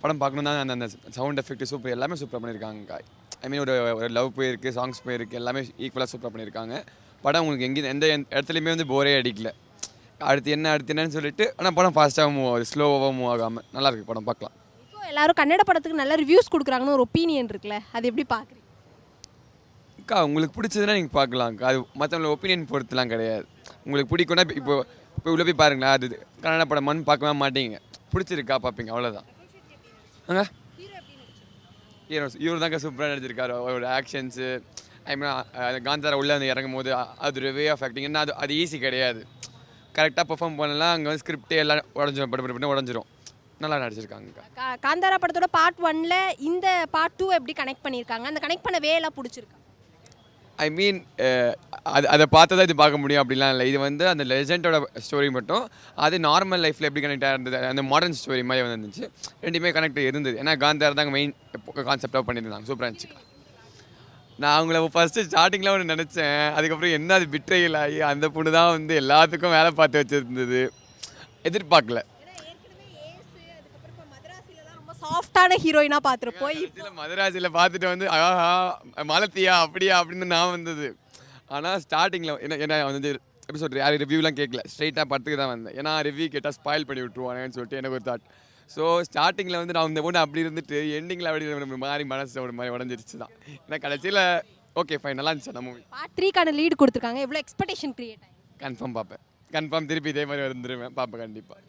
படம் பார்க்கணும் தான். அந்த அந்த சவுண்ட் எஃபெக்ட் சூப்பர், எல்லாமே சூப்பராக பண்ணியிருக்காங்க. ஐ மீன் ஒரு லவ் போயிருக்கு, சாங்ஸ் போயிருக்கு, எல்லாமே ஈக்குவலாக சூப்பராக பண்ணியிருக்காங்க. படம் உங்களுக்கு எந்த இடத்துலையுமே வந்து போரே அடிக்கல. அடுத்து என்னன்னு சொல்லிட்டு, ஆனால் படம் ஃபாஸ்ட்டாக மூவ் ஆகுது, ஸ்லோவாக மூவ் ஆகாமல் நல்லாயிருக்கு படம், பார்க்கலாம். இப்போ எல்லாரும் கன்னட படத்துக்கு நல்ல ரிவ்யூஸ் கொடுக்குறாங்கன்னு ஒரு ஒப்பீனியன் இருக்குல்ல, அது எப்படி பார்க்குறீங்க? உங்களுக்கு பிடிச்சதுன்னா நீங்கள் பார்க்கலாம்க்கா. அது மற்றவங்களோட ஒப்பீனியன் பொறுத்துலாம் கிடையாது. உங்களுக்கு பிடிக்கும்னா இப்போ உள்ளே போய் பாருங்களேன், அது கன்னட படமான்னு பார்க்கவே மாட்டீங்க. பிடிச்சிருக்கா பார்ப்பீங்க, அவ்வளோதான். இவர் தாங்க சூப்பராக நடிச்சிருக்காரு. அவரோட ஆக்ஷன்ஸு, ஐ மீன் காந்தாரா உள்ளே வந்து இறங்கும் போது அது வே ஆஃப் ஆக்டிங் என்ன, அது ஈஸி கிடையாது. கரெக்டாக பெர்ஃபார்ம் பண்ணலாம். அங்கே வந்து ஸ்கிரிப்டே எல்லாம் உடஞ்சிரும், பட்டு உடஞ்சிரும். நல்லா நடிச்சிருக்காங்க. காந்தாரா படத்தோட பார்ட் 1ல் இந்த பார்ட் 2 எப்படி கனெக்ட் பண்ணியிருக்காங்க? அந்த கனெக்ட் பண்ண வேலாம் பிடிச்சிருக்கா? ஐ மீன் அதை பார்த்து தான் இது பார்க்க முடியும் அப்படிலாம் இல்லை. இது வந்து அந்த லெஜெண்டோட ஸ்டோரி மட்டும். அது நார்மல் லைஃப்பில் எப்படி கனெக்டாக இருந்தது, அந்த மாடர்ன் ஸ்டோரி மாதிரி வந்துருந்துச்சு. ரெண்டுமே கனெக்ட் இருந்தது. ஏன்னா காந்தார் தான் மெயின் கான்செப்டாக பண்ணியிருந்தாங்க. சூப்பராக இருந்துச்சு. நான் அவங்கள ஃபஸ்ட்டு ஸ்டார்டிங்கில் ஒன்று நினச்சேன். அதுக்கப்புறம் என்ன அது பிட்ரையில் ஆகி அந்த பொண்ணு தான் வந்து எல்லாத்துக்கும் வேலை பார்த்து வச்சுருந்தது. எதிர்பார்க்கல. சாஃப்டான ஹீரோயினா பார்த்துருப்போம். இப்போ மதராசியில் பார்த்துட்டு வந்து ஆஹா மலத்தியா அப்படியா அப்படின்னு நான் வந்தது. ஆனால் ஸ்டார்டிங்கில் என்ன வந்து எப்படி சொல்கிறேன், யாரும் ரிவ்யூலாம் கேட்கல, ஸ்ட்ரைட்டாக படத்துக்கு தான் வந்தேன். ஏன்னா ரிவ்யூ கேட்டால் ஸ்பாயில் பண்ணி விட்ருவாங்கன்னு சொல்லிட்டு எனக்கு ஒரு தாட். ஸோ ஸ்டார்டிங்கில் வந்து நான் இந்த பொண்ணு அப்படி இருந்துட்டு எண்டிங்கில் அப்படி மாறி மனசு ஒரு மாதிரி உடஞ்சிருச்சு தான். ஏன்னா கடைசியில் ஓகே ஃபைன், நல்லா இருந்துச்சு அந்த மூவி. பார்ட் 3க்கான லீடு கொடுத்துருக்காங்க. எவ்வளோ எக்ஸ்பெக்டேஷன் கிரியேட் ஆகி? கன்ஃபார்ம் பார்ப்பேன், கன்ஃபார்ம் திருப்பி இதே மாதிரி வந்துடுவேன், பார்ப்பேன் கண்டிப்பாக.